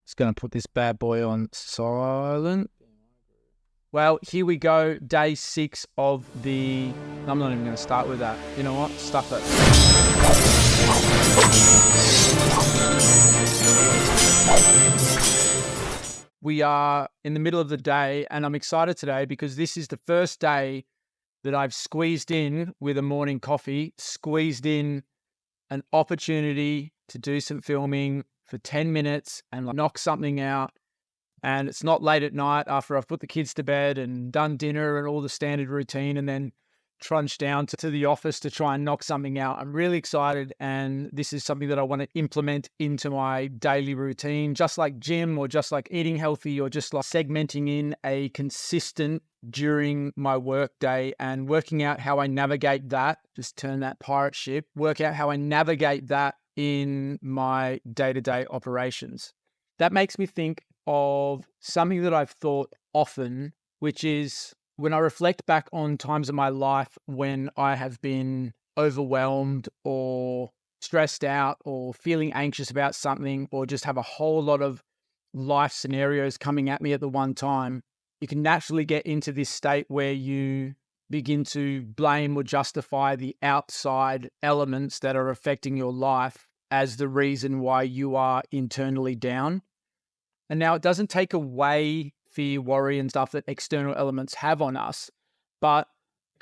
Just going to put this bad boy on silent. Well, here we go. Day 6 of the... I'm not even going to start with that. You know what? Stuff it. We are in the middle of the day, and I'm excited today because this is the first day that I've squeezed in with a morning coffee, squeezed in an opportunity to do some filming for 10 minutes and knock something out. And it's not late at night after I've put the kids to bed and done dinner and all the standard routine, and then trudge down to the office to try and knock something out. I'm really excited, and this is something that I want to implement into my daily routine, just like gym or just like eating healthy or just like segmenting in a consistent during my work day and working out how I navigate that. Just turn that pirate ship, work out how I navigate that in my day-to-day operations. That makes me think of something that I've thought often, which is when I reflect back on times of my life when I have been overwhelmed or stressed out or feeling anxious about something, or just have a whole lot of life scenarios coming at me at the one time, you can naturally get into this state where you begin to blame or justify the outside elements that are affecting your life as the reason why you are internally down. And now it doesn't take away fear, worry, and stuff that external elements have on us. But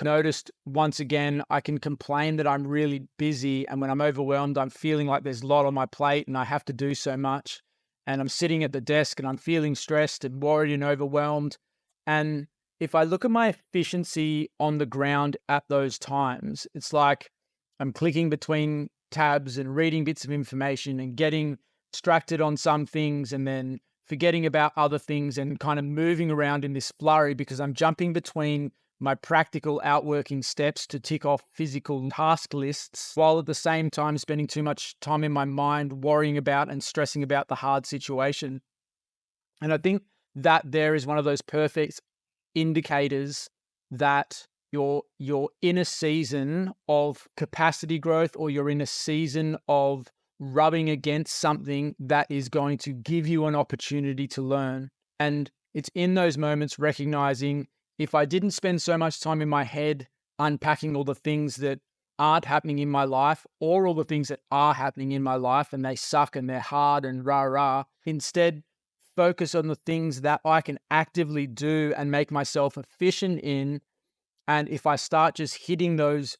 I noticed once again, I can complain that I'm really busy. And when I'm overwhelmed, I'm feeling like there's a lot on my plate and I have to do so much. And I'm sitting at the desk and I'm feeling stressed and worried and overwhelmed. And if I look at my efficiency on the ground at those times, it's like I'm clicking between tabs and reading bits of information and getting distracted on some things and then forgetting about other things and kind of moving around in this flurry because I'm jumping between my practical outworking steps to tick off physical task lists, while at the same time spending too much time in my mind worrying about and stressing about the hard situation. And I think that there is one of those perfect indicators that you're in a season of capacity growth, or you're in a season of rubbing against something that is going to give you an opportunity to learn. And it's in those moments recognizing, if I didn't spend so much time in my head unpacking all the things that aren't happening in my life, or all the things that are happening in my life and they suck and they're hard and rah, instead focus on the things that I can actively do and make myself efficient in. And if I start just hitting those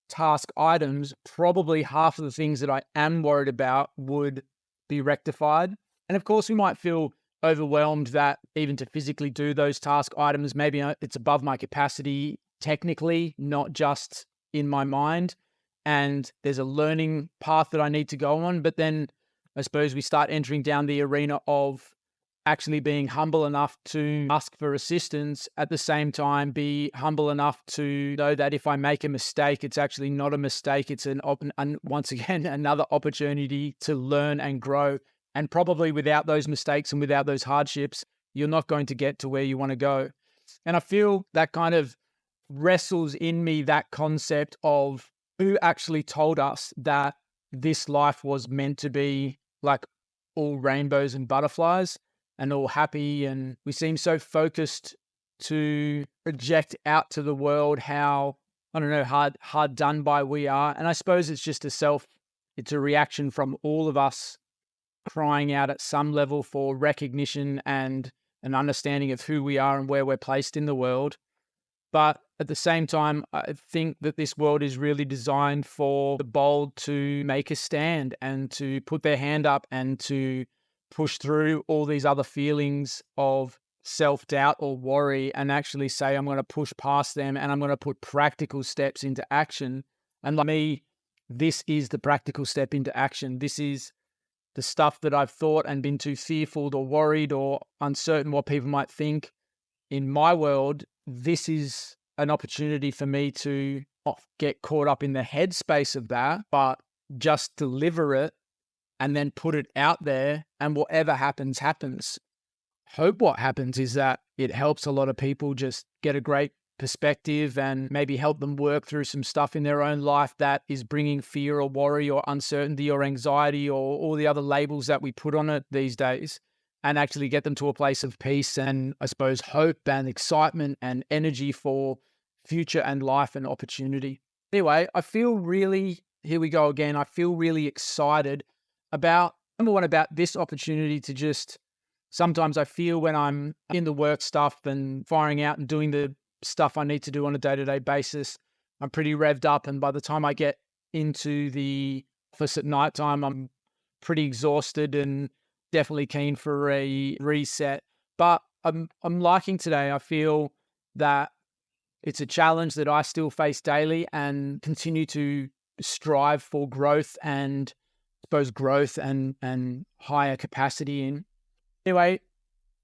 task items, probably half of the things that I am worried about would be rectified. And of course, we might feel overwhelmed that even to physically do those task items, maybe it's above my capacity technically, not just in my mind. And there's a learning path that I need to go on. But then I suppose we start entering down the arena of actually being humble enough to ask for assistance, at the same time be humble enough to know that if I make a mistake, it's actually not a mistake. It's once again, another opportunity to learn and grow. And probably without those mistakes and without those hardships, you're not going to get to where you want to go. And I feel that kind of wrestles in me that concept of who actually told us that this life was meant to be like all rainbows and butterflies and all happy. And we seem so focused to project out to the world how, I don't know, hard done by we are. And I suppose it's just it's a reaction from all of us crying out at some level for recognition and an understanding of who we are and where we're placed in the world. But at the same time, I think that this world is really designed for the bold to make a stand and to put their hand up and to push through all these other feelings of self-doubt or worry and actually say, I'm going to push past them and I'm going to put practical steps into action. And like me, this is the practical step into action. This is the stuff that I've thought and been too fearful or worried or uncertain what people might think. In my world, this is an opportunity for me to not get caught up in the headspace of that, but just deliver it and then put it out there, and whatever happens, happens. Hope what happens is that it helps a lot of people just get a great perspective and maybe help them work through some stuff in their own life that is bringing fear or worry or uncertainty or anxiety or all the other labels that we put on it these days. and actually get them to a place of peace and, I suppose, hope and excitement and energy for future and life and opportunity. Anyway, I feel really, here we go again, I feel really excited about, number one, about this opportunity to just, sometimes I feel when I'm in the work stuff and firing out and doing the stuff I need to do on a day-to-day basis, I'm pretty revved up. And by the time I get into the office at nighttime, I'm pretty exhausted and definitely keen for a reset. But I'm liking today. I feel that it's a challenge that I still face daily and continue to strive for growth and, I suppose, growth and higher capacity in. Anyway,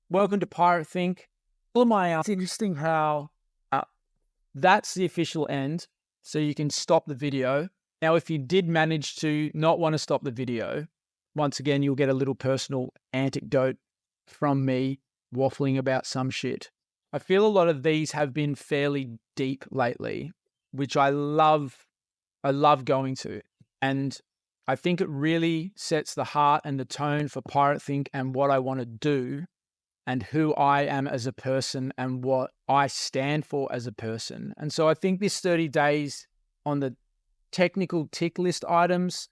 welcome to Pirate Think. It's interesting how that's the official end. So you can stop the video. Now, if you did manage to not want to stop the video, once again, you'll get a little personal anecdote from me waffling about some shit. I feel a lot of these have been fairly deep lately, which I love. I love going to. And I think it really sets the heart and the tone for Pirate Think and what I want to do and who I am as a person and what I stand for as a person. And so I think this 30 days on the technical tick list items,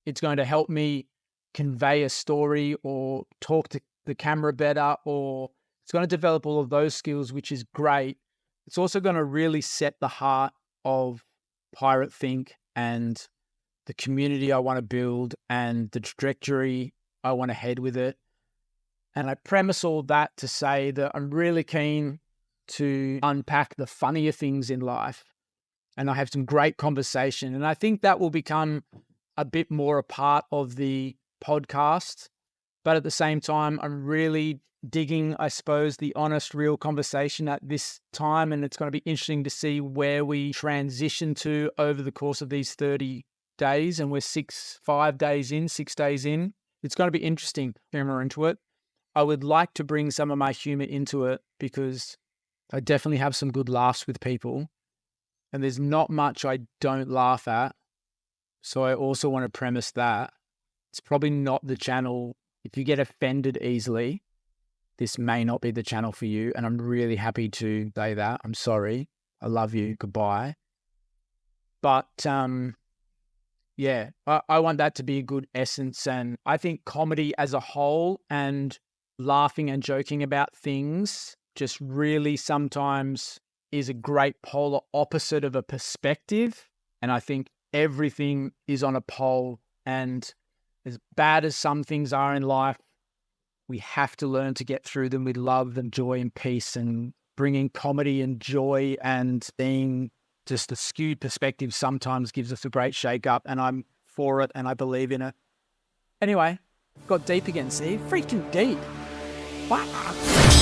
it's going to help me convey a story or talk to the camera better, or it's going to develop all of those skills, which is great. It's also going to really set the heart of Pirate Think and the community I want to build and the trajectory I want to head with it. And I premise all that to say that I'm really keen to unpack the funnier things in life. And I have some great conversation. And I think that will become a bit more a part of the podcast. But at the same time, I'm really digging, I suppose, the honest, real conversation at this time. And it's going to be interesting to see where we transition to over the course of these 30 days. And we're 6 days in. It's going to be interesting, camera into it. I would like to bring some of my humor into it because I definitely have some good laughs with people. And there's not much I don't laugh at. So I also want to premise that it's probably not the channel. If you get offended easily, this may not be the channel for you. And I'm really happy to say that. I'm sorry. I love you. Goodbye. But yeah, I want that to be a good essence. And I think comedy as a whole and laughing and joking about things just really sometimes is a great polar opposite of a perspective. And I think everything is on a pole. And as bad as some things are in life, we have to learn to get through them with love and joy and peace, and bringing comedy and joy and being just a skewed perspective sometimes gives us a great shake up. And I'm for it and I believe in it. Anyway, got deep again, see? Freaking deep. Wow.